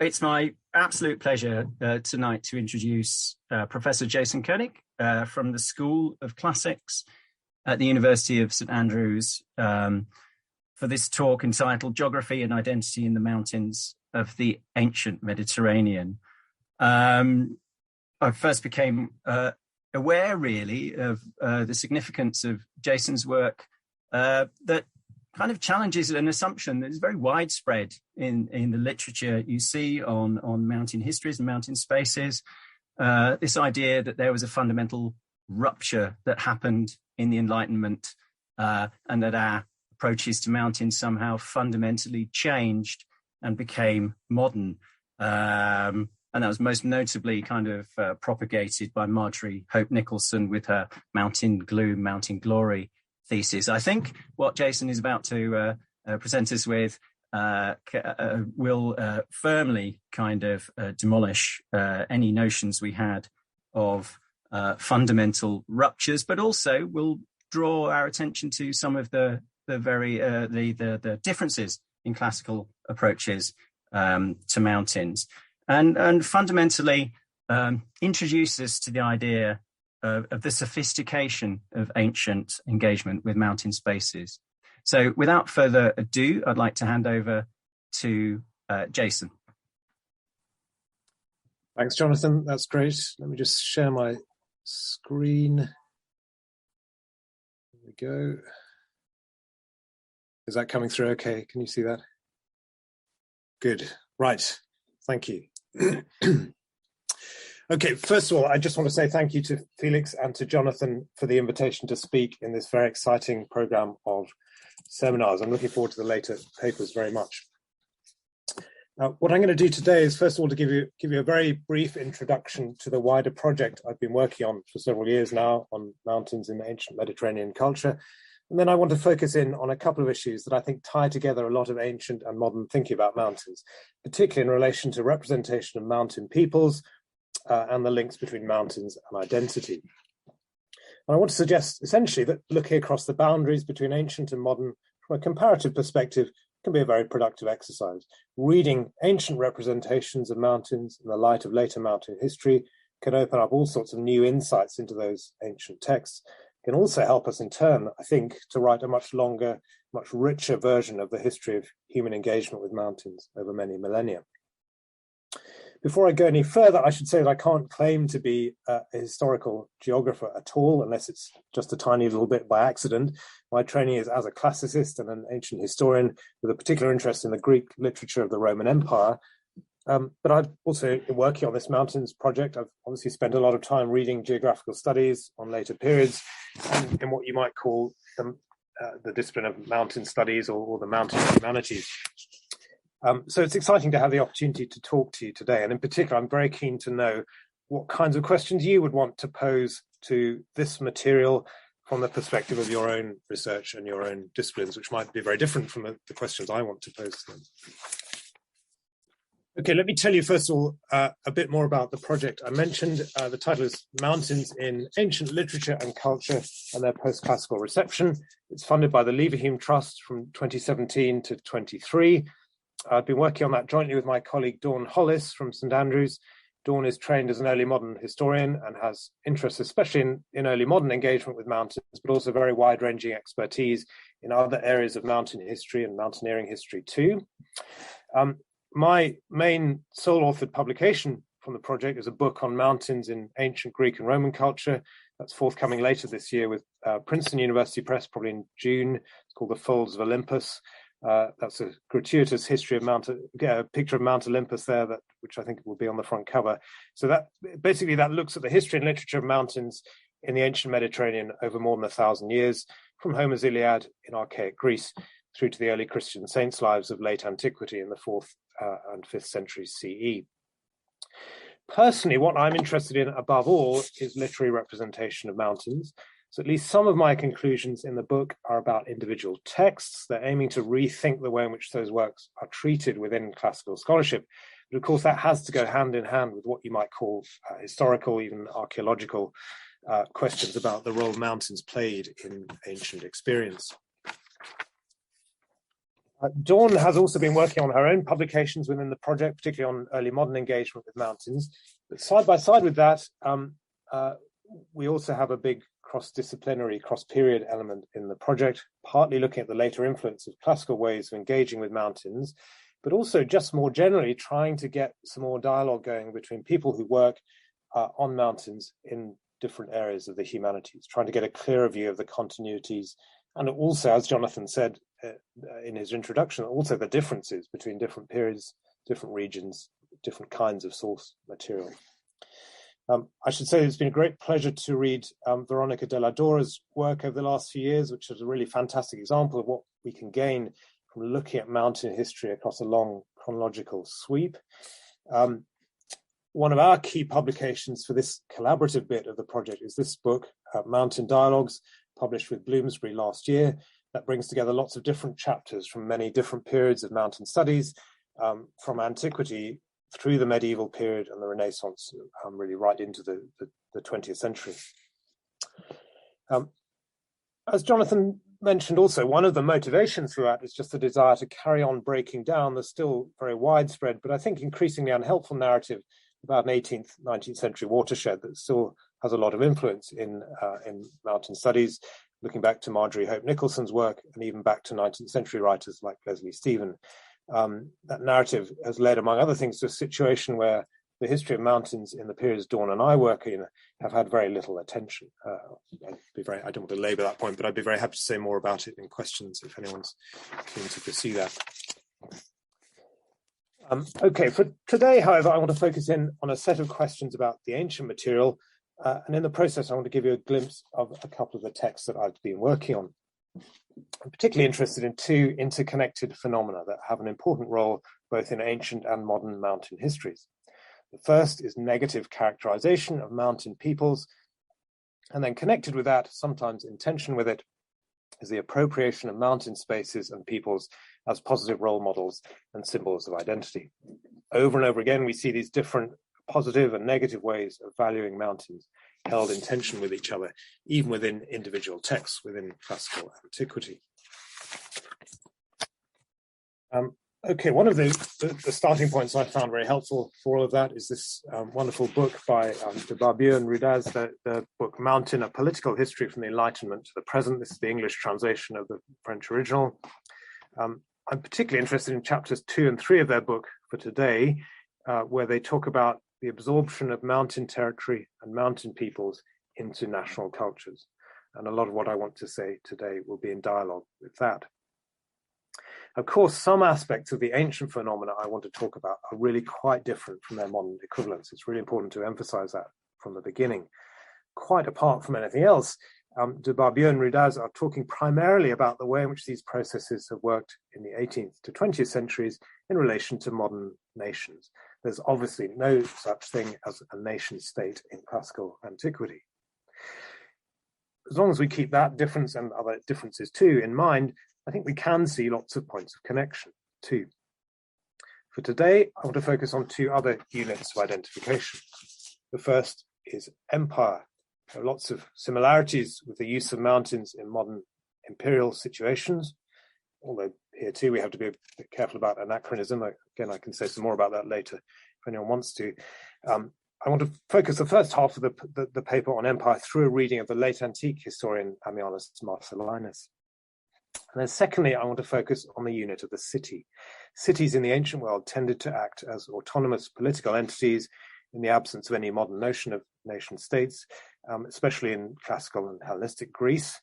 it's my absolute pleasure tonight to introduce Professor Jason König from the School of Classics at the University of St Andrews for this talk entitled Geography and Identity in the Mountains of the Ancient Mediterranean. I first became aware really of the significance of Jason's work that kind of challenges an assumption that is very widespread in the literature you see on mountain histories and mountain spaces. This idea that there was a fundamental rupture that happened in the Enlightenment and that our approaches to mountains somehow fundamentally changed and became modern. And that was most notably kind of propagated by Marjorie Hope Nicholson with her Mountain Gloom, Mountain Glory thesis. I think what Jason is about to present us with will firmly kind of demolish any notions we had of fundamental ruptures, but also will draw our attention to some of the differences in classical approaches to mountains, and fundamentally introduce us to the idea of the sophistication of ancient engagement with mountain spaces. So without further ado, I'd like to hand over to Jason. Thanks, Jonathan. That's great. Let me just share my screen. There we go. Is that coming through okay? Can you see that? Good. Right. Thank you. Okay, first of all, I just want to say thank you to Felix and to Jonathan for the invitation to speak in this very exciting program of seminars. I'm looking forward to the later papers very much. What I'm going to do today is, first of all, to give you a very brief introduction to the wider project I've been working on for several years now on mountains in ancient Mediterranean culture. And then I want to focus in on a couple of issues that I think tie together a lot of ancient and modern thinking about mountains, particularly in relation to representation of mountain peoples and the links between mountains and identity. And I want to suggest essentially that looking across the boundaries between ancient and modern from a comparative perspective can be a very productive exercise. Reading ancient representations of mountains in the light of later mountain history can open up all sorts of new insights into those ancient texts. It can also help us in turn, I think, to write a much longer, much richer version of the history of human engagement with mountains over many millennia. Before I go any further, I should say that I can't claim to be a historical geographer at all, unless it's just a tiny little bit by accident. My training is as a classicist and an ancient historian with a particular interest in the Greek literature of the Roman Empire. But I've also been working on this mountains project. I've obviously spent a lot of time reading geographical studies on later periods and in what you might call the discipline of mountain studies or the mountain humanities. So it's exciting to have the opportunity to talk to you today. And in particular, I'm very keen to know what kinds of questions you would want to pose to this material from the perspective of your own research and your own disciplines, which might be very different from the questions I want to pose to them. Okay, let me tell you first of all a bit more about the project I mentioned. The title is Mountains in Ancient Literature and Culture and Their Post-Classical Reception. It's funded by the Leverhulme Trust from 2017 to 23. I've been working on that jointly with my colleague Dawn Hollis from St Andrews. Dawn is trained as an early modern historian and has interests especially in early modern engagement with mountains, but also very wide-ranging expertise in other areas of mountain history and mountaineering history too. My main sole-authored publication from the project is a book on mountains in ancient Greek and Roman culture. That's forthcoming later this year with Princeton University Press, probably in June. It's called The Folds of Olympus. That's a gratuitous history of a picture of Mount Olympus there, which I think will be on the front cover. So that looks at the history and literature of mountains in the ancient Mediterranean over more than 1,000 years, from Homer's Iliad in archaic Greece through to the early Christian saints' lives of late antiquity in the 4th and 5th centuries CE. Personally, what I'm interested in above all is literary representation of mountains. So at least some of my conclusions in the book are about individual texts. They're aiming to rethink the way in which those works are treated within classical scholarship. But of course, that has to go hand in hand with what you might call historical, even archaeological questions about the role mountains played in ancient experience. Dawn has also been working on her own publications within the project, particularly on early modern engagement with mountains. But side by side with that, we also have a big cross-disciplinary, cross-period element in the project, partly looking at the later influence of classical ways of engaging with mountains, but also just more generally trying to get some more dialogue going between people who work on mountains in different areas of the humanities, trying to get a clearer view of the continuities, and also, as Jonathan said in his introduction, also the differences between different periods, different regions, different kinds of source material. I should say it's been a great pleasure to read Veronica de la Dora's work over the last few years, which is a really fantastic example of what we can gain from looking at mountain history across a long chronological sweep. One of our key publications for this collaborative bit of the project is this book, Mountain Dialogues, published with Bloomsbury last year, that brings together lots of different chapters from many different periods of mountain studies, from antiquity through the medieval period and the Renaissance, really right into the 20th century. As Jonathan mentioned also, one of the motivations for that is just the desire to carry on breaking down the still very widespread, but I think increasingly unhelpful narrative about an 18th, 19th century watershed that still has a lot of influence in mountain studies, looking back to Marjorie Hope Nicholson's work and even back to 19th century writers like Leslie Stephen. That narrative has led, among other things, to a situation where the history of mountains in the periods Dawn and I work in have had very little attention. I don't want to labour that point, but I'd be very happy to say more about it in questions if anyone's keen to pursue that. Okay, for today, however, I want to focus in on a set of questions about the ancient material, and in the process, I want to give you a glimpse of a couple of the texts that I've been working on. I'm particularly interested in two interconnected phenomena that have an important role both in ancient and modern mountain histories. The first is negative characterization of mountain peoples, and then connected with that, sometimes in tension with it, is the appropriation of mountain spaces and peoples as positive role models and symbols of identity. Over and over again, we see these different positive and negative ways of valuing mountains held in tension with each other, even within individual texts within classical antiquity. Okay, one of the starting points I found very helpful for all of that is this wonderful book by de Barbieux and Rudaz, the book Mountain, A Political History from the Enlightenment to the Present. This is the English translation of the French original. I'm particularly interested in chapters 2 and 3 of their book for today, where they talk about the absorption of mountain territory and mountain peoples into national cultures. And a lot of what I want to say today will be in dialogue with that. Of course, some aspects of the ancient phenomena I want to talk about are really quite different from their modern equivalents. It's really important to emphasize that from the beginning. Quite apart from anything else, de Barbieux and Rudaz are talking primarily about the way in which these processes have worked in the 18th to 20th centuries in relation to modern nations. There's obviously no such thing as a nation state in classical antiquity. As long as we keep that difference and other differences too in mind, I think we can see lots of points of connection too. For today, I want to focus on two other units of identification. The first is empire. There are lots of similarities with the use of mountains in modern imperial situations, although here too we have to be a bit careful about anachronism. Again, I can say some more about that later if anyone wants to. I want to focus the first half of the paper on empire through a reading of the late antique historian Ammianus Marcellinus. And then secondly, I want to focus on the unit of the city. Cities in the ancient world tended to act as autonomous political entities in the absence of any modern notion of nation states, especially in classical and Hellenistic Greece.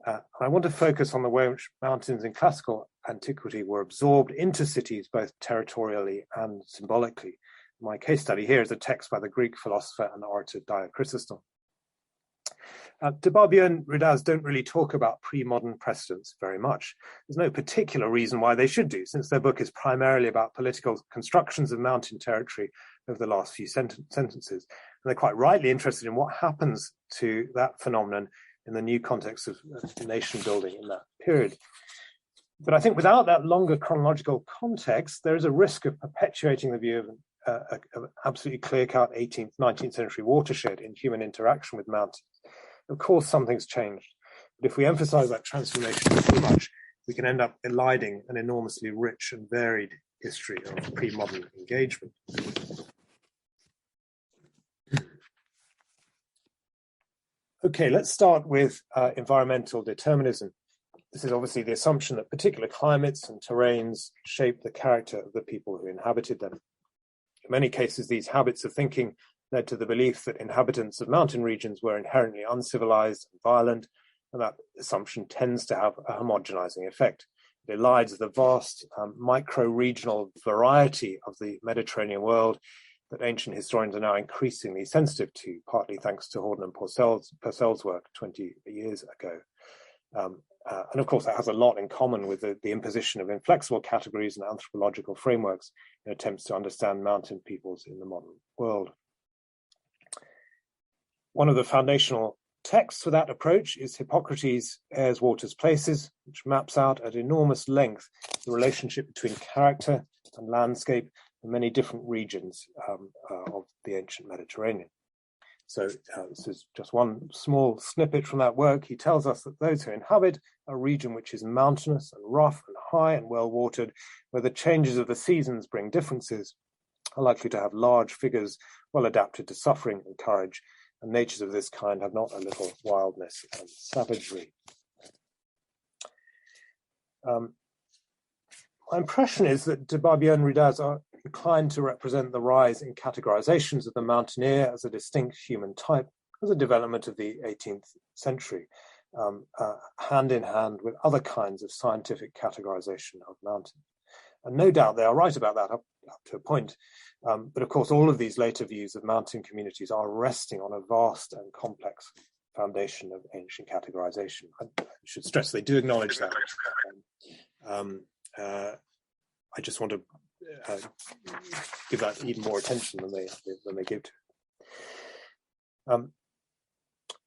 I want to focus on the way in which mountains in classical antiquity were absorbed into cities, both territorially and symbolically. My case study here is a text by the Greek philosopher and orator Dio Chrysostom. De Barbieux and Rudaz don't really talk about pre-modern precedents very much. There's no particular reason why they should do, since their book is primarily about political constructions of mountain territory over the last few sentences. And they're quite rightly interested in what happens to that phenomenon in the new context of nation building in that period. But I think without that longer chronological context, there is a risk of perpetuating the view of an absolutely clear-cut 18th, 19th century watershed in human interaction with mountains. Of course, something's changed. But if we emphasize that transformation too much, we can end up eliding an enormously rich and varied history of pre-modern engagement. Okay, let's start with environmental determinism. This is obviously the assumption that particular climates and terrains shape the character of the people who inhabited them. In many cases, these habits of thinking led to the belief that inhabitants of mountain regions were inherently uncivilized and violent, and that assumption tends to have a homogenizing effect. It elides the vast micro-regional variety of the Mediterranean world that ancient historians are now increasingly sensitive to, partly thanks to Horden and Purcell's work 20 years ago. And of course, that has a lot in common with the imposition of inflexible categories and anthropological frameworks in attempts to understand mountain peoples in the modern world. One of the foundational texts for that approach is Hippocrates' Airs, Waters, Places, which maps out at enormous length the relationship between character and landscape in many different regions of the ancient Mediterranean. So this is just one small snippet from that work. He tells us that those who inhabit a region which is mountainous and rough and high and well watered, where the changes of the seasons bring differences, are likely to have large figures well adapted to suffering and courage, and natures of this kind have not a little wildness and savagery. My impression is that de Barbier and Rudaz are inclined to represent the rise in categorizations of the mountaineer as a distinct human type as a development of the 18th century, hand in hand with other kinds of scientific categorization of mountains. And no doubt they are right about that up to a point. But of course, all of these later views of mountain communities are resting on a vast and complex foundation of ancient categorization. I should stress they do acknowledge that. I just want to give that even more attention than they give to it.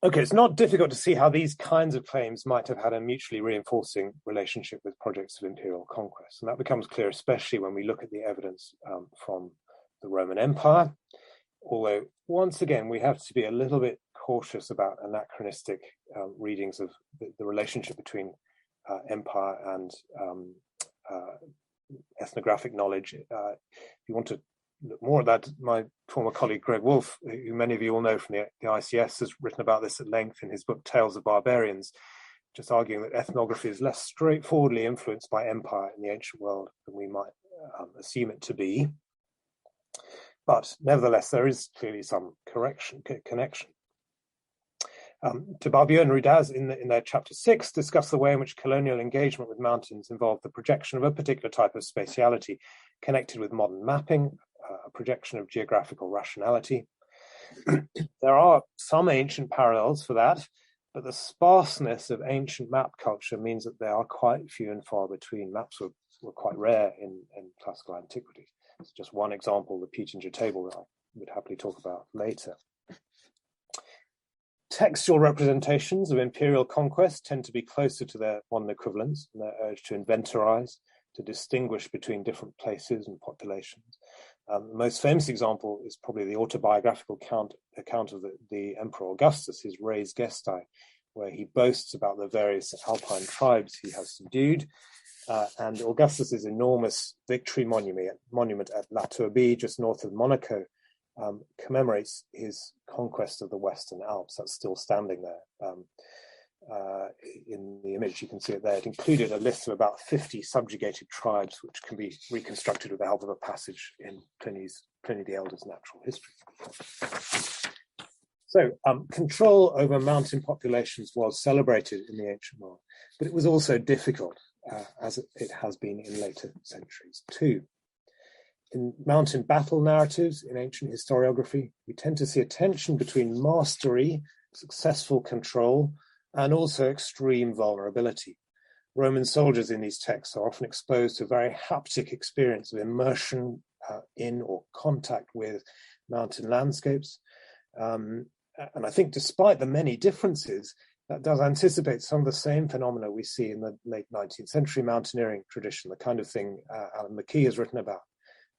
Okay, it's not difficult to see how these kinds of claims might have had a mutually reinforcing relationship with projects of imperial conquest. And that becomes clear, especially when we look at the evidence from the Roman Empire. Although, once again, we have to be a little bit cautious about anachronistic readings of the relationship between empire and ethnographic knowledge. If you want to look more at that, my former colleague Greg Wolfe, who many of you will know from the ICS, has written about this at length in his book Tales of Barbarians, just arguing that ethnography is less straightforwardly influenced by empire in the ancient world than we might assume it to be. But nevertheless, there is clearly some connection. De Barbier and Rudaz in their chapter 6 discuss the way in which colonial engagement with mountains involved the projection of a particular type of spatiality connected with modern mapping, a projection of geographical rationality. There are some ancient parallels for that, but the sparseness of ancient map culture means that there are quite few and far between. Maps were quite rare in classical antiquity. It's just one example, the Peutinger table, that I would happily talk about later. Textual representations of imperial conquest tend to be closer to their modern equivalents in their urge to inventorize, to distinguish between different places and populations. The most famous example is probably the autobiographical account of the Emperor Augustus, his Res Gestae, where he boasts about the various Alpine tribes he has subdued. And Augustus's enormous victory monument at La Turbie, just north of Monaco, commemorates his conquest of the Western Alps. That's still standing there. In the image, you can see it there. It included a list of about 50 subjugated tribes, which can be reconstructed with the help of a passage in Pliny the Elder's Natural History. So control over mountain populations was celebrated in the ancient world, but it was also difficult, as it has been in later centuries too. In mountain battle narratives in ancient historiography, we tend to see a tension between mastery, successful control, and also extreme vulnerability. Roman soldiers in these texts are often exposed to a very haptic experience of immersion in or contact with mountain landscapes. And I think despite the many differences, that does anticipate some of the same phenomena we see in the late 19th century mountaineering tradition, the kind of thing Alan McKee has written about.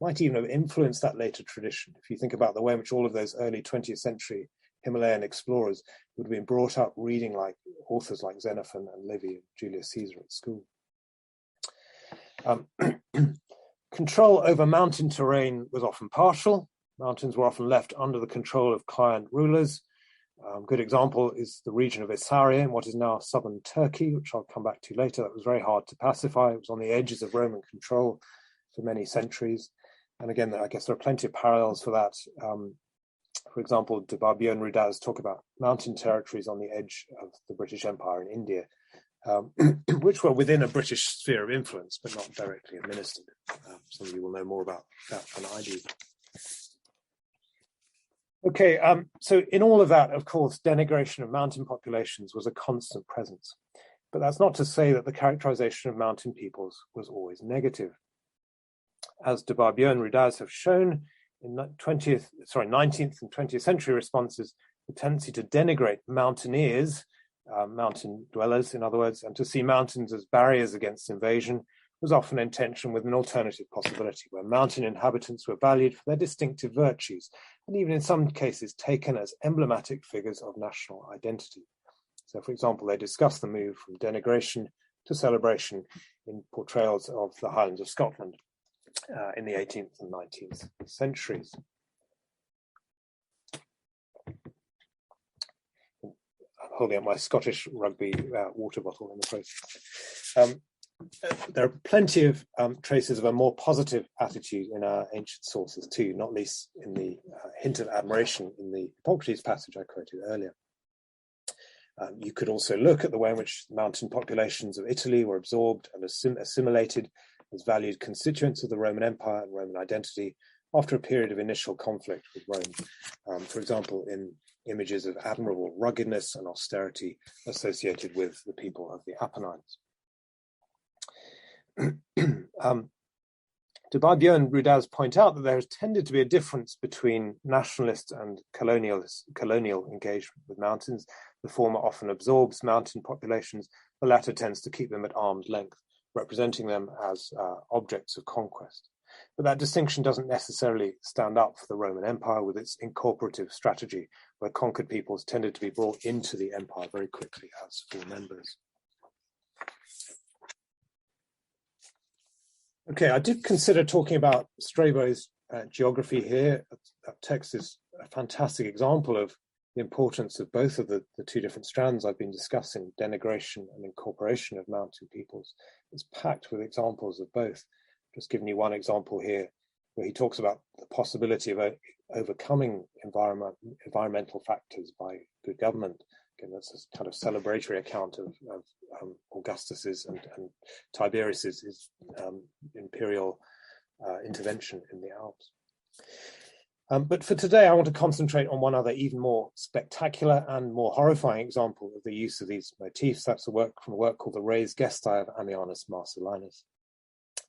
Might even have influenced that later tradition. If you think about the way in which all of those early 20th century Himalayan explorers would have been brought up reading like authors like Xenophon and Livy and Julius Caesar at school. Control over mountain terrain was often partial. Mountains were often left under the control of client rulers. Good example is the region of Asaria in what is now southern Turkey, which I'll come back to later. That was very hard to pacify. It was on the edges of Roman control for many centuries. And again, I guess there are plenty of parallels for that. For example, de Barbier and Rudaz talk about mountain territories on the edge of the British Empire in India, which were within a British sphere of influence, but not directly administered. Some of you will know more about that than I do. Okay, so in all of that, of course, denigration of mountain populations was a constant presence. But that's not to say that the characterization of mountain peoples was always negative. As de Barbier and Rudaz have shown, in 19th and 20th century responses, the tendency to denigrate mountaineers, mountain dwellers, in other words, and to see mountains as barriers against invasion was often in tension with an alternative possibility where mountain inhabitants were valued for their distinctive virtues and even in some cases taken as emblematic figures of national identity. So, for example, they discuss the move from denigration to celebration in portrayals of the Highlands of Scotland in the 18th and 19th centuries. I'm holding up my Scottish rugby water bottle in the process. There are plenty of traces of a more positive attitude in our ancient sources too, not least in the hint of admiration in the Hippocrates passage I quoted earlier. You could also look at the way in which mountain populations of Italy were absorbed and assimilated as valued constituents of the Roman Empire and Roman identity after a period of initial conflict with Rome. For example, in images of admirable ruggedness and austerity associated with the people of the Apennines. De Barbier and Rudaz point out that there has tended to be a difference between nationalist and colonial engagement with mountains. The former often absorbs mountain populations, the latter tends to keep them at arm's length, representing them as objects of conquest. But that distinction doesn't necessarily stand up for the Roman Empire with its incorporative strategy, where conquered peoples tended to be brought into the empire very quickly as full members. Okay, I did consider talking about Strabo's geography here. That text is a fantastic example of the importance of both of the two different strands I've been discussing, denigration and incorporation of mountain peoples. It's packed with examples of both. Just giving you one example here, where he talks about the possibility of overcoming environmental factors by good government. Again, that's a kind of celebratory account of Augustus's and Tiberius's imperial intervention in the Alps. But for today, I want to concentrate on one other even more spectacular and more horrifying example of the use of these motifs. That's a work from a work called the Res Gestae of Ammianus Marcellinus.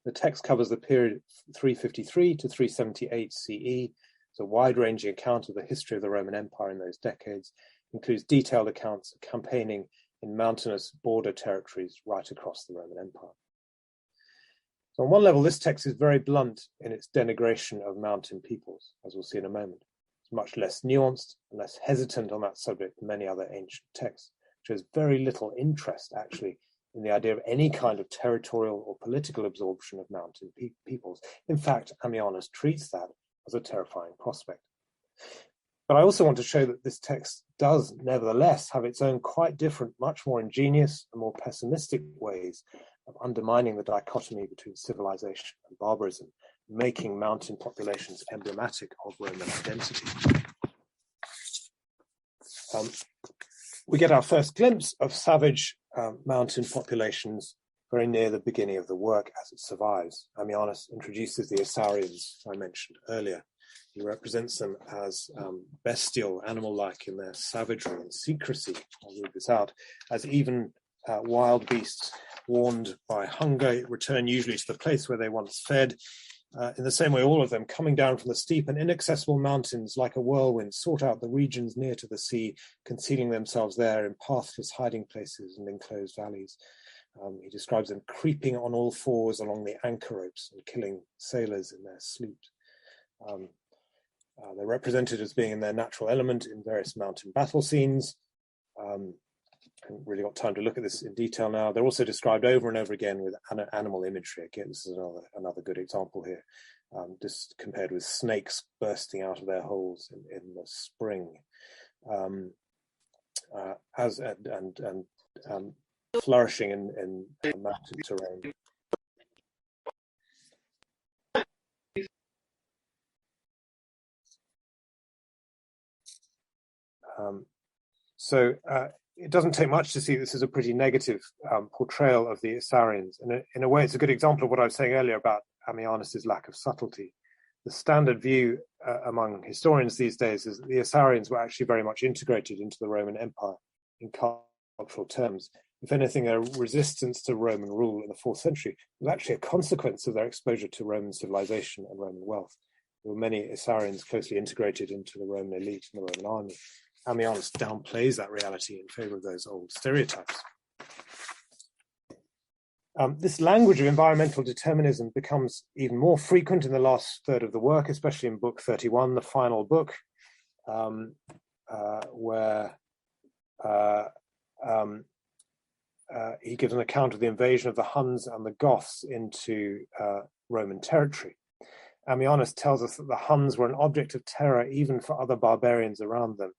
The text covers the period 353 to 378 CE. It's a wide-ranging account of the history of the Roman Empire in those decades, includes detailed accounts of campaigning in mountainous border territories right across the Roman Empire. So on one level, this text is very blunt in its denigration of mountain peoples, as we'll see in a moment. It's much less nuanced and less hesitant on that subject than many other ancient texts, which has very little interest, actually, in the idea of any kind of territorial or political absorption of mountain peoples. In fact, Ammianus treats that as a terrifying prospect. But I also want to show that this text does nevertheless have its own quite different, much more ingenious and more pessimistic ways of undermining the dichotomy between civilization and barbarism, making mountain populations emblematic of Roman identity. We get our first glimpse of savage mountain populations very near the beginning of the work as it survives. Ammianus introduces the Asarians I mentioned earlier. He represents them as bestial, animal-like in their savagery and secrecy. I'll read this out. As even wild beasts warned by hunger return usually to the place where they once fed. In the same way, all of them, coming down from the steep and inaccessible mountains like a whirlwind, sought out the regions near to the sea, concealing themselves there in pathless hiding places and enclosed valleys. He describes them creeping on all fours along the anchor ropes and killing sailors in their sleep. They're represented as being in their natural element in various mountain battle scenes. haven't really got time to look at this in detail now. They're also described over and over again with animal imagery. Again, this is another good example here, just compared with snakes bursting out of their holes in the spring, flourishing in mountain terrain. So it doesn't take much to see this as a pretty negative portrayal of the Asarians. And in a way, it's a good example of what I was saying earlier about Ammianus's lack of subtlety. The standard view among historians these days is that the Asarians were actually very much integrated into the Roman Empire in cultural terms. If anything, their resistance to Roman rule in the 4th century was actually a consequence of their exposure to Roman civilization and Roman wealth. There were many Asarians closely integrated into the Roman elite and the Roman army. Ammianus downplays that reality in favor of those old stereotypes. This language of environmental determinism becomes even more frequent in the last third of the work, especially in book 31, the final book, where he gives an account of the invasion of the Huns and the Goths into Roman territory. Ammianus tells us that the Huns were an object of terror even for other barbarians around them.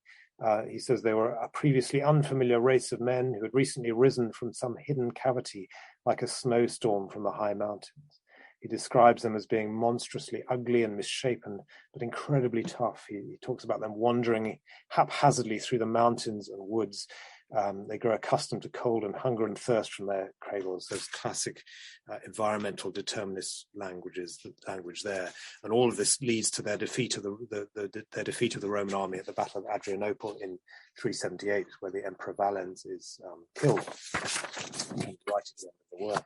He says they were a previously unfamiliar race of men who had recently risen from some hidden cavity like a snowstorm from the high mountains. He describes them as being monstrously ugly and misshapen, but incredibly tough. He talks about them wandering haphazardly through the mountains and woods. They grow accustomed to cold and hunger and thirst from their cradles. Those classic environmental determinist language there, and all of this leads to their defeat of the Roman army at the Battle of Adrianople in 378, where the Emperor Valens is killed right at the end of the work.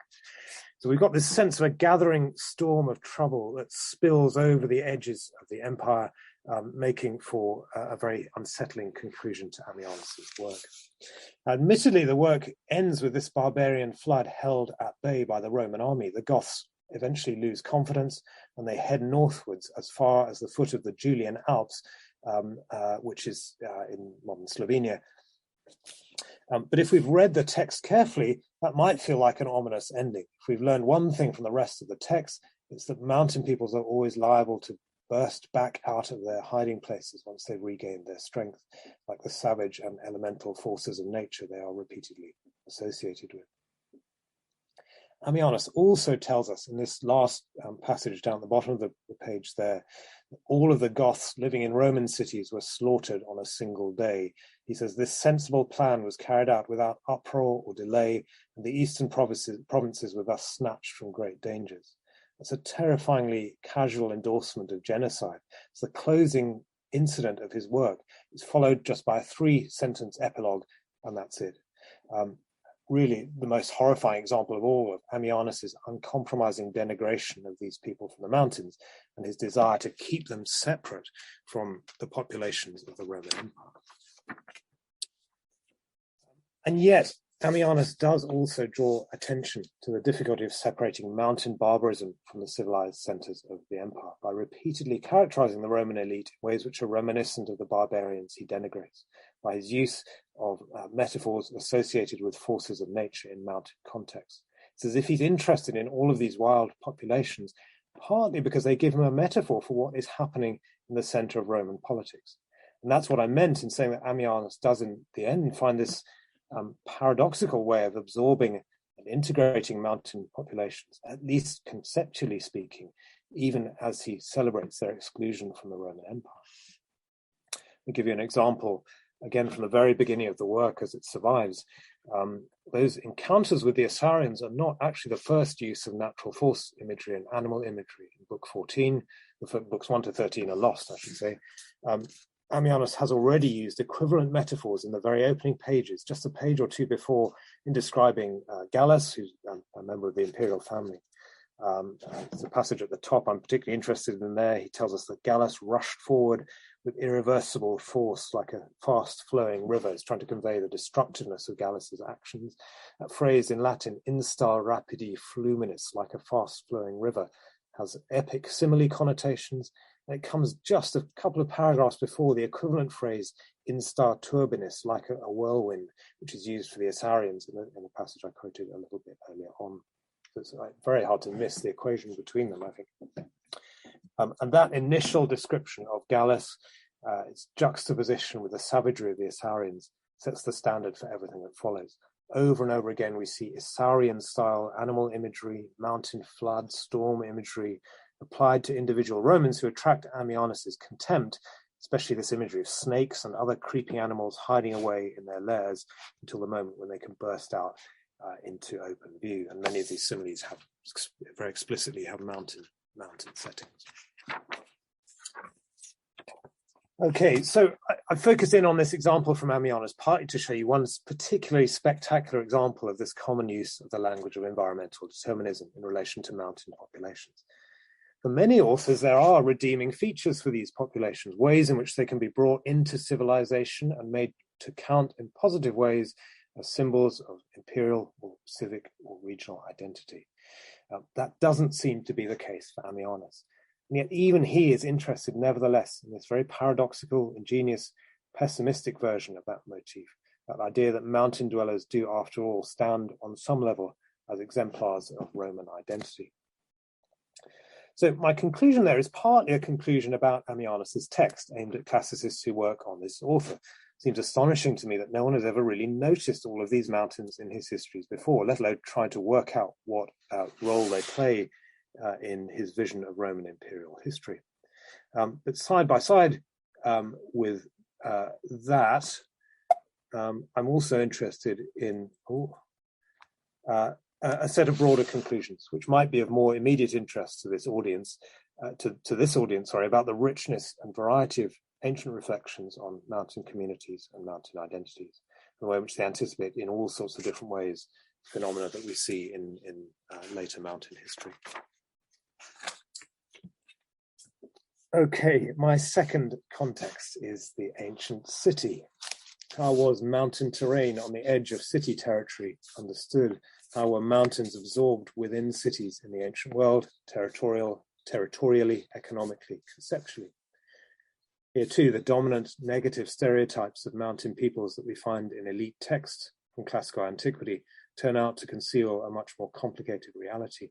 So we've got this sense of a gathering storm of trouble that spills over the edges of the empire, making for a very unsettling conclusion to Ammianus's work. Admittedly, the work ends with this barbarian flood held at bay by the Roman army. The Goths eventually lose confidence and they head northwards as far as the foot of the Julian Alps, which is in modern Slovenia. But if we've read the text carefully, that might feel like an ominous ending. If we've learned one thing from the rest of the text, it's that mountain peoples are always liable to burst back out of their hiding places once they've regained their strength, like the savage and elemental forces of nature they are repeatedly associated with. Ammianus also tells us in this last passage down at the bottom of the page there, that all of the Goths living in Roman cities were slaughtered on a single day. He says this sensible plan was carried out without uproar or delay, and the eastern provinces were thus snatched from great dangers. That's a terrifyingly casual endorsement of genocide. It's the closing incident of his work. It's followed just by a 3-sentence epilogue, and that's it. Really, the most horrifying example of all of Ammianus's uncompromising denigration of these people from the mountains and his desire to keep them separate from the populations of the Roman Empire. And yet, Ammianus does also draw attention to the difficulty of separating mountain barbarism from the civilized centers of the empire by repeatedly characterizing the Roman elite in ways which are reminiscent of the barbarians he denigrates, by his use of metaphors associated with forces of nature in mountain contexts. It's as if he's interested in all of these wild populations, partly because they give him a metaphor for what is happening in the center of Roman politics. And that's what I meant in saying that Ammianus does in the end find this paradoxical way of absorbing and integrating mountain populations, at least conceptually speaking, even as he celebrates their exclusion from the Roman Empire. I'll give you an example, again, from the very beginning of the work as it survives. Those encounters with the Asarians are not actually the first use of natural force imagery and animal imagery. In book 14, books 1 to 13 are lost, I should say. Ammianus has already used equivalent metaphors in the very opening pages, just a page or two before, in describing Gallus, who's a member of the imperial family. There's a passage at the top I'm particularly interested in there. He tells us that Gallus rushed forward with irreversible force like a fast-flowing river. He's trying to convey the destructiveness of Gallus's actions. That phrase in Latin, instar rapidi fluminis, like a fast-flowing river, has epic simile connotations, And it comes just a couple of paragraphs before the equivalent phrase instar turbinis, like a whirlwind, which is used for the Asarians in the passage I quoted a little bit earlier on. So it's very hard to miss the equation between them, I think. And that initial description of Gallus, its juxtaposition with the savagery of the Asarians, sets the standard for everything that follows. Over and over again, we see Asarian-style animal imagery, mountain flood, storm imagery, applied to individual Romans who attract Ammianus's contempt, especially this imagery of snakes and other creeping animals hiding away in their lairs until the moment when they can burst out into open view. And many of these similes have very explicitly have mountain settings. Okay, so I focused in on this example from Ammianus partly to show you one particularly spectacular example of this common use of the language of environmental determinism in relation to mountain populations. For many authors, there are redeeming features for these populations, ways in which they can be brought into civilization and made to count in positive ways as symbols of imperial or civic or regional identity. That doesn't seem to be the case for Ammianus. And yet even he is interested nevertheless in this very paradoxical, ingenious, pessimistic version of that motif, that idea that mountain dwellers do after all stand on some level as exemplars of Roman identity. So my conclusion there is partly a conclusion about Ammianus's text aimed at classicists who work on this author. It seems astonishing to me that no one has ever really noticed all of these mountains in his histories before, let alone tried to work out what role they play in his vision of Roman imperial history. But side by side with that, I'm also interested in a set of broader conclusions, which might be of more immediate interest to this audience, about the richness and variety of ancient reflections on mountain communities and mountain identities, the way in which they anticipate in all sorts of different ways phenomena that we see in later mountain history. Okay, my second context is the ancient city. How was mountain terrain on the edge of city territory understood? How were mountains absorbed within cities in the ancient world, territorially, economically, conceptually? Here too, the dominant negative stereotypes of mountain peoples that we find in elite texts from classical antiquity turn out to conceal a much more complicated reality.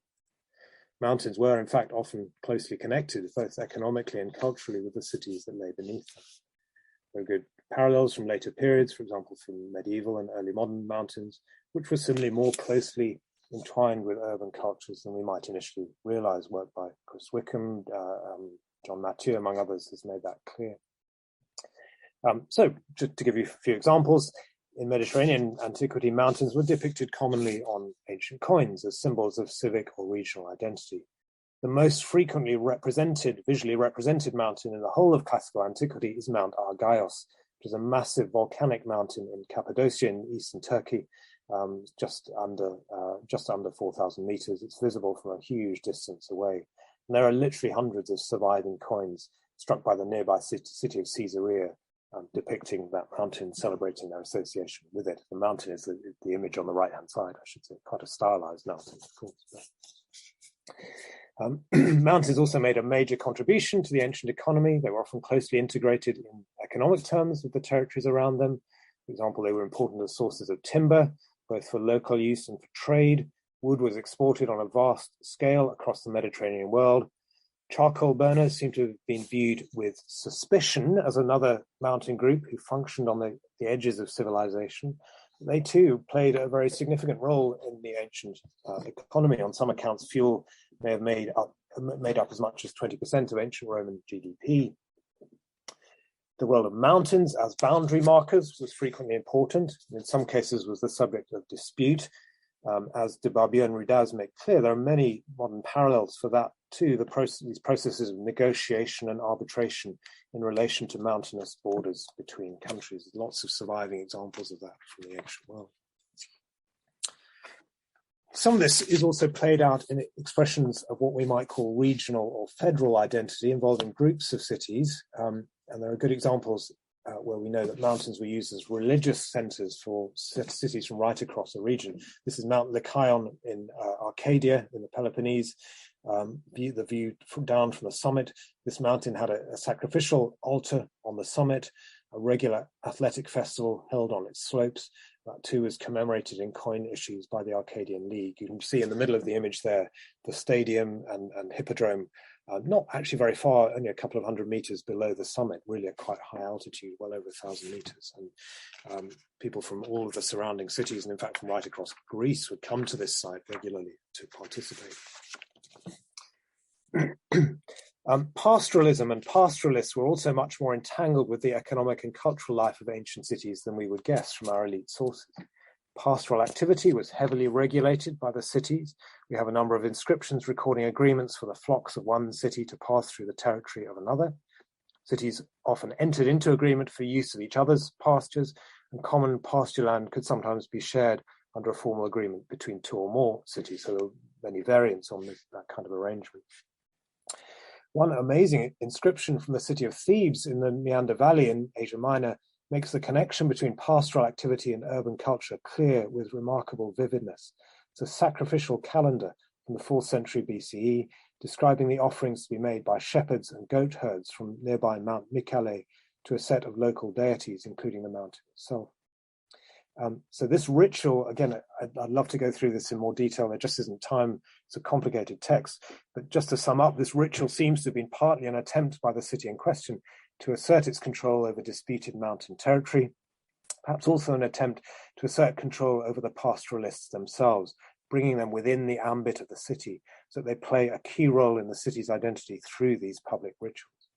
Mountains were, in fact, often closely connected, both economically and culturally, with the cities that lay beneath them. There are good parallels from later periods, for example, from medieval and early modern mountains, which were similarly more closely entwined with urban cultures than we might initially realize. Work by Chris Wickham, John Mathieu, among others, has made that clear. So, just to give you a few examples, in Mediterranean antiquity, mountains were depicted commonly on ancient coins as symbols of civic or regional identity. The most frequently visually represented mountain in the whole of classical antiquity is Mount Argaios, which is a massive volcanic mountain in Cappadocia in eastern Turkey, just under 4,000 meters. It's visible from a huge distance away. And there are literally hundreds of surviving coins struck by the nearby city of Caesarea, depicting that mountain, celebrating their association with it. The mountain is the image on the right-hand side, I should say, quite a stylized mountain, of course. Mountains also made a major contribution to the ancient economy. They were often closely integrated in economic terms with the territories around them. For example, they were important as sources of timber, both for local use and for trade. Wood was exported on a vast scale across the Mediterranean world. Charcoal burners seem to have been viewed with suspicion as another mountain group who functioned on the edges of civilization. They too played a very significant role in the ancient economy. On some accounts, fuel may have made up as much as 20% of ancient Roman GDP. The role of mountains as boundary markers was frequently important. In some cases was the subject of dispute. As de Barbier and Rudaz make clear, there are many modern parallels for that too, these processes of negotiation and arbitration in relation to mountainous borders between countries. There's lots of surviving examples of that from the ancient world. Some of this is also played out in expressions of what we might call regional or federal identity involving groups of cities. And there are good examples where we know that mountains were used as religious centers for cities from right across the region. This is Mount Lycaon in Arcadia in the Peloponnese, the view down from the summit. This mountain had a sacrificial altar on the summit, a regular athletic festival held on its slopes. That too is commemorated in coin issues by the Arcadian League. You can see in the middle of the image there, the stadium and hippodrome, not actually very far, only a couple of 100 meters below the summit, really at quite high altitude, well over 1,000 meters. And people from all of the surrounding cities, and in fact from right across Greece, would come to this site regularly to participate. Pastoralism and pastoralists were also much more entangled with the economic and cultural life of ancient cities than we would guess from our elite sources. Pastoral activity was heavily regulated by the cities. We have a number of inscriptions recording agreements for the flocks of one city to pass through the territory of another. Cities often entered into agreement for use of each other's pastures, and common pasture land could sometimes be shared under a formal agreement between two or more cities. So there were many variants on that kind of arrangement. One amazing inscription from the city of Thebes in the Meander Valley in Asia Minor makes the connection between pastoral activity and urban culture clear with remarkable vividness. It's a sacrificial calendar from the 4th century BCE, describing the offerings to be made by shepherds and goat herds from nearby Mount Mycale to a set of local deities, including the mountain itself. So this ritual, again, I'd love to go through this in more detail. There just isn't time. It's a complicated text. But just to sum up, this ritual seems to have been partly an attempt by the city in question to assert its control over disputed mountain territory, perhaps also an attempt to assert control over the pastoralists themselves, bringing them within the ambit of the city so that they play a key role in the city's identity through these public rituals.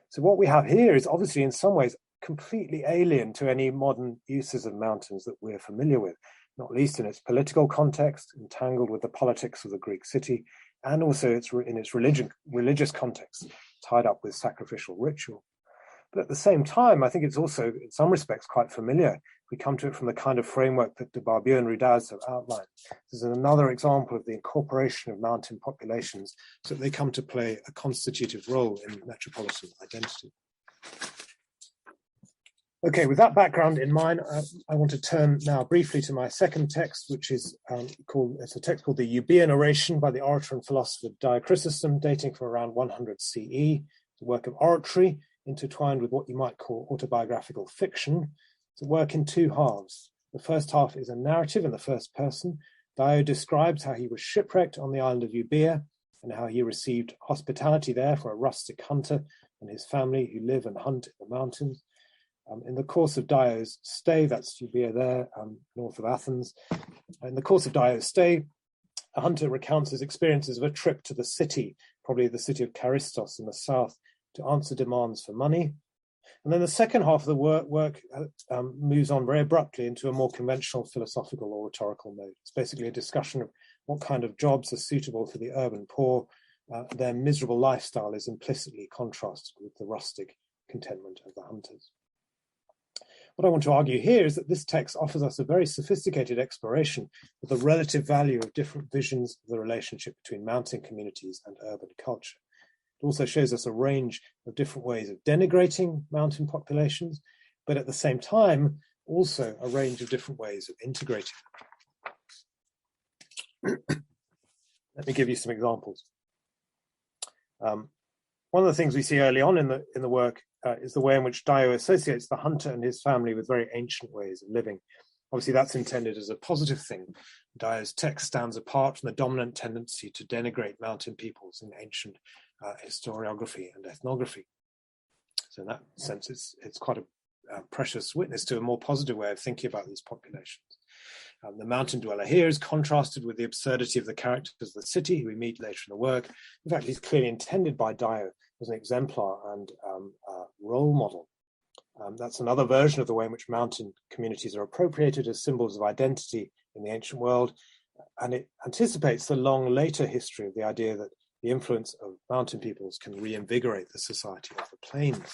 So what we have here is obviously in some ways completely alien to any modern uses of mountains that we're familiar with, not least in its political context, entangled with the politics of the Greek city, and also in its religious context, tied up with sacrificial ritual. But at the same time, I think it's also, in some respects, quite familiar. We come to it from the kind of framework that de Barbier and Rudaz have outlined. This is another example of the incorporation of mountain populations so that they come to play a constitutive role in metropolitan identity. Okay, with that background in mind, I want to turn now briefly to my second text, which is it's a text called the Euboean Oration by the orator and philosopher Dio Chrysostom, dating from around 100 CE. It's a work of oratory intertwined with what you might call autobiographical fiction. It's a work in two halves. The first half is a narrative in the first person. Dio describes how he was shipwrecked on the island of Euboea and how he received hospitality there for a rustic hunter and his family who live and hunt in the mountains. In the course of Dio's stay, that's Euboea there, north of Athens. In the course of Dio's stay, a hunter recounts his experiences of a trip to the city, probably the city of Charistos in the south, to answer demands for money. And then the second half of the work moves on very abruptly into a more conventional philosophical or rhetorical mode. It's basically a discussion of what kind of jobs are suitable for the urban poor. Their miserable lifestyle is implicitly contrasted with the rustic contentment of the hunters. What I want to argue here is that this text offers us a very sophisticated exploration of the relative value of different visions of the relationship between mountain communities and urban culture. It also shows us a range of different ways of denigrating mountain populations, but at the same time, also a range of different ways of integrating them. Let me give you some examples. One of the things we see early on in the work is the way in which Dio associates the hunter and his family with very ancient ways of living. Obviously, that's intended as a positive thing. Dio's text stands apart from the dominant tendency to denigrate mountain peoples in ancient historiography and ethnography. So in that sense, it's quite a precious witness to a more positive way of thinking about these populations. The mountain dweller here is contrasted with the absurdity of the characters of the city, who we meet later in the work. In fact, he's clearly intended by Dio as an exemplar and role model. That's another version of the way in which mountain communities are appropriated as symbols of identity in the ancient world, and it anticipates the long later history of the idea that the influence of mountain peoples can reinvigorate the society of the plains.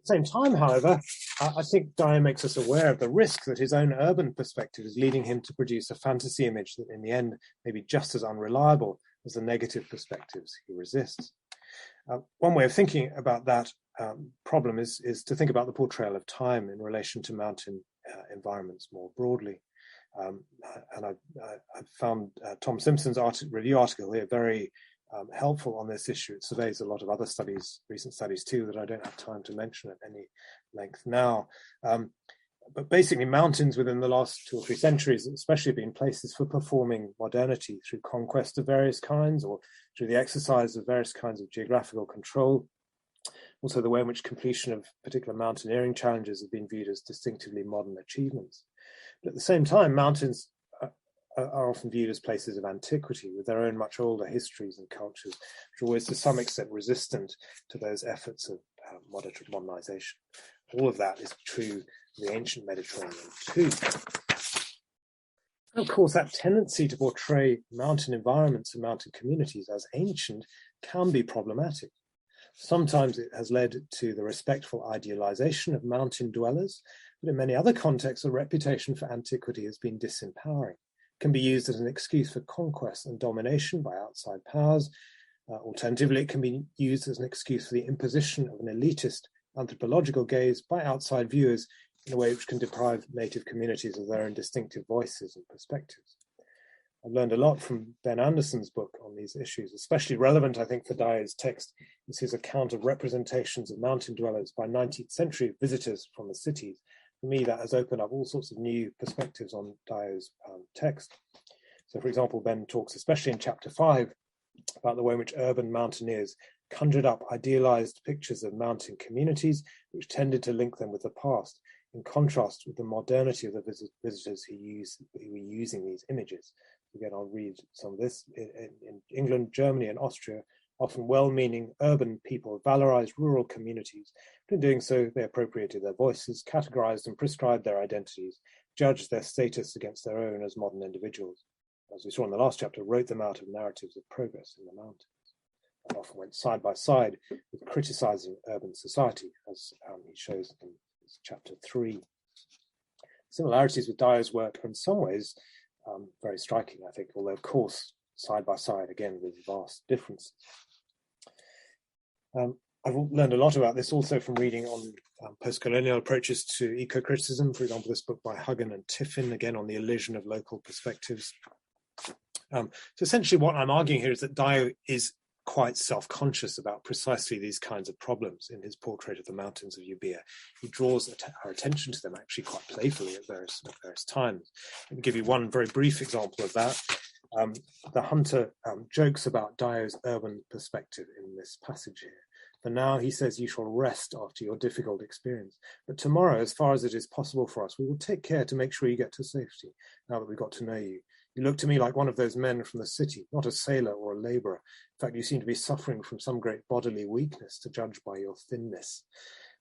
At the same time, however, I think Dio makes us aware of the risk that his own urban perspective is leading him to produce a fantasy image that in the end may be just as unreliable as the negative perspectives he resists. One way of thinking about that problem is to think about the portrayal of time in relation to mountain environments more broadly. And I found Tom Simpson's review article here very helpful on this issue. It surveys a lot of other studies, recent studies too, that I don't have time to mention at any length now. But basically, mountains within the last 2 or 3 centuries, especially, have been places for performing modernity through conquest of various kinds or through the exercise of various kinds of geographical control. Also, the way in which completion of particular mountaineering challenges have been viewed as distinctively modern achievements. But at the same time, mountains are often viewed as places of antiquity with their own much older histories and cultures, which are always to some extent resistant to those efforts of modernization. All of that is true of the ancient Mediterranean too. And of course, that tendency to portray mountain environments and mountain communities as ancient can be problematic. Sometimes it has led to the respectful idealization of mountain dwellers, but in many other contexts, a reputation for antiquity has been disempowering. It can be used as an excuse for conquest and domination by outside powers. Alternatively, it can be used as an excuse for the imposition of an elitist anthropological gaze by outside viewers in a way which can deprive native communities of their own distinctive voices and perspectives. I've learned a lot from Ben Anderson's book on these issues. Especially relevant, I think, for Dio's text is his account of representations of mountain dwellers by 19th century visitors from the cities. For me, that has opened up all sorts of new perspectives on Dio's text. So, for example, Ben talks, especially in chapter 5, about the way in which urban mountaineers conjured up idealized pictures of mountain communities, which tended to link them with the past, in contrast with the modernity of the visitors who were using these images. Again, I'll read some of this. In England, Germany, and Austria, often well-meaning urban people valorized rural communities. But in doing so, they appropriated their voices, categorized and prescribed their identities, judged their status against their own as modern individuals. As we saw in the last chapter, wrote them out of narratives of progress in the mountains. And often went side by side with criticizing urban society, as he shows in chapter 3. Similarities with Dio's work are in some ways very striking, I think, although of course side by side, again, with vast differences. I've learned a lot about this also from reading on post-colonial approaches to eco-criticism, for example, this book by Huggan and Tiffin, again on the elision of local perspectives. So essentially what I'm arguing here is that Dio is quite self-conscious about precisely these kinds of problems in his portrait of the mountains of Euboea. He draws our attention to them actually quite playfully at various times. Let me give you one very brief example of that. The hunter jokes about Dio's urban perspective in this passage here. For now, he says, you shall rest after your difficult experience. But tomorrow, as far as it is possible for us, we will take care to make sure you get to safety, now that we've got to know you. You look to me like one of those men from the city, not a sailor or a labourer. In fact, you seem to be suffering from some great bodily weakness, to judge by your thinness.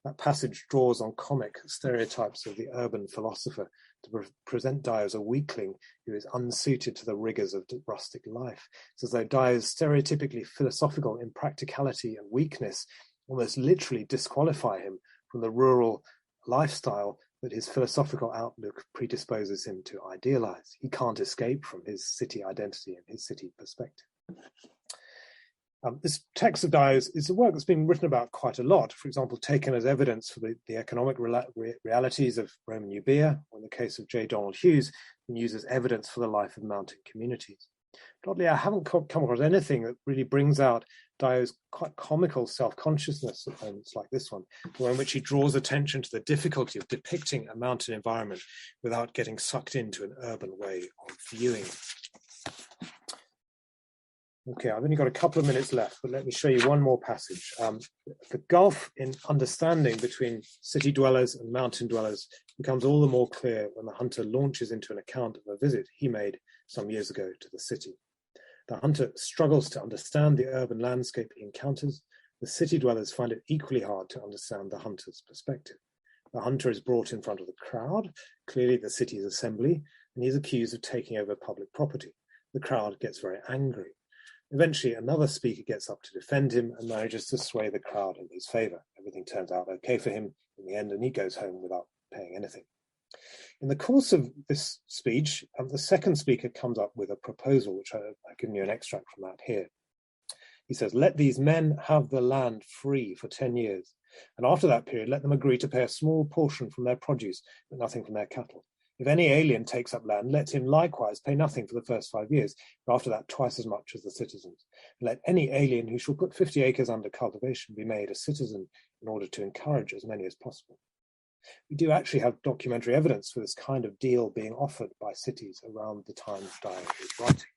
That passage draws on comic stereotypes of the urban philosopher to present Dio as a weakling who is unsuited to the rigours of rustic life. It's as though Dio's stereotypically philosophical impracticality and weakness almost literally disqualify him from the rural lifestyle that his philosophical outlook predisposes him to idealize. He can't escape from his city identity and his city perspective. This text of Dio's is a work that's been written about quite a lot, for example, taken as evidence for the economic realities of Roman Euboea, or in the case of J. Donald Hughes, and used as evidence for the life of mountain communities. But oddly, I haven't come across anything that really brings out Dio's quite comical self-consciousness at moments like this one, the way in which he draws attention to the difficulty of depicting a mountain environment without getting sucked into an urban way of viewing. Okay, I've only got a couple of minutes left, but let me show you one more passage. The gulf in understanding between city dwellers and mountain dwellers becomes all the more clear when the hunter launches into an account of a visit he made some years ago to the city. The hunter struggles to understand the urban landscape he encounters. The city dwellers find it equally hard to understand the hunter's perspective. The hunter is brought in front of the crowd, clearly the city's assembly, and he's accused of taking over public property. The crowd gets very angry. Eventually, another speaker gets up to defend him and manages to sway the crowd in his favour. Everything turns out okay for him in the end, and he goes home without paying anything. In the course of this speech, the second speaker comes up with a proposal, which I've given you an extract from that here. He says, let these men have the land free for 10 years, and after that period, let them agree to pay a small portion from their produce, but nothing from their cattle. If any alien takes up land, let him likewise pay nothing for the first 5 years, but after that twice as much as the citizens. Let any alien who shall put 50 acres under cultivation be made a citizen in order to encourage as many as possible. We do actually have documentary evidence for this kind of deal being offered by cities around the time Dio is writing.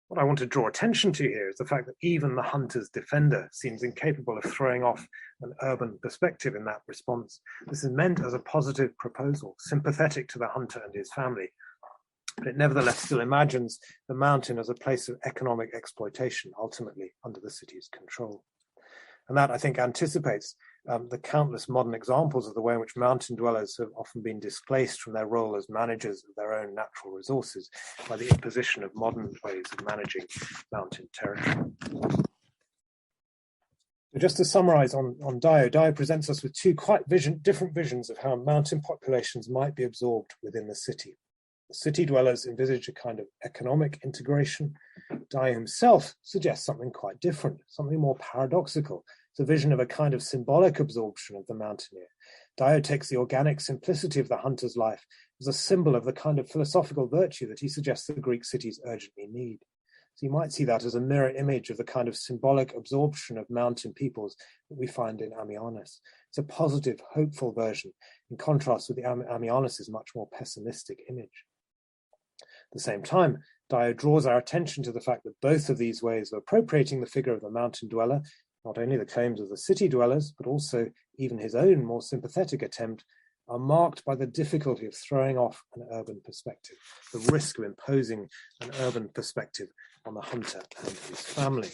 What I want to draw attention to here is the fact that even the hunter's defender seems incapable of throwing off an urban perspective in that response. This is meant as a positive proposal, sympathetic to the hunter and his family, but it nevertheless still imagines the mountain as a place of economic exploitation, ultimately under the city's control. And that, I think, anticipates the countless modern examples of the way in which mountain dwellers have often been displaced from their role as managers of their own natural resources by the imposition of modern ways of managing mountain territory. So just to summarize on Dio presents us with two quite different visions of how mountain populations might be absorbed within the city. The city dwellers envisage a kind of economic integration. Dio himself suggests something quite different, something more paradoxical. It's a vision of a kind of symbolic absorption of the mountaineer. Dio takes the organic simplicity of the hunter's life as a symbol of the kind of philosophical virtue that he suggests the Greek cities urgently need. So you might see that as a mirror image of the kind of symbolic absorption of mountain peoples that we find in Ammianus. It's a positive, hopeful version, in contrast with the Ammianus's much more pessimistic image. At the same time, Dio draws our attention to the fact that both of these ways of appropriating the figure of the mountain dweller, not only the claims of the city dwellers, but also even his own more sympathetic attempt, are marked by the difficulty of throwing off an urban perspective, the risk of imposing an urban perspective on the hunter and his family.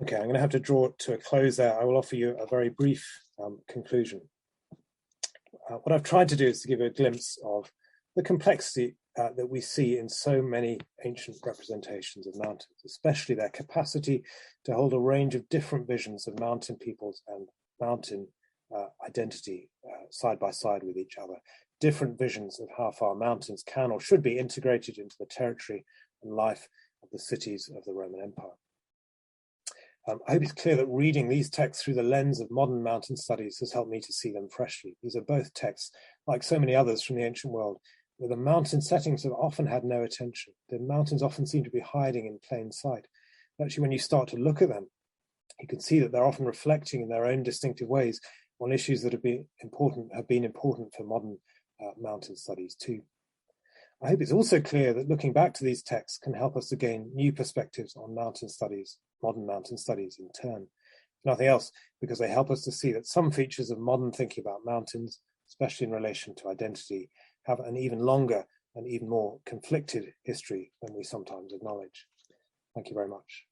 Okay, I'm going to have to draw to a close there. I will offer you a very brief conclusion. What I've tried to do is to give you a glimpse of the complexity that we see in so many ancient representations of mountains, especially their capacity to hold a range of different visions of mountain peoples and mountain identity side by side with each other, different visions of how far mountains can or should be integrated into the territory and life of the cities of the Roman Empire. I hope it's clear that reading these texts through the lens of modern mountain studies has helped me to see them freshly. These are both texts, like so many others from the ancient world, where the mountain settings have often had no attention. The mountains often seem to be hiding in plain sight. But actually, when you start to look at them, you can see that they're often reflecting in their own distinctive ways on issues that have been important for modern mountain studies too. I hope it's also clear that looking back to these texts can help us to gain new perspectives on mountain studies, modern mountain studies in turn. If nothing else, because they help us to see that some features of modern thinking about mountains, especially in relation to identity, have an even longer and even more conflicted history than we sometimes acknowledge. Thank you very much.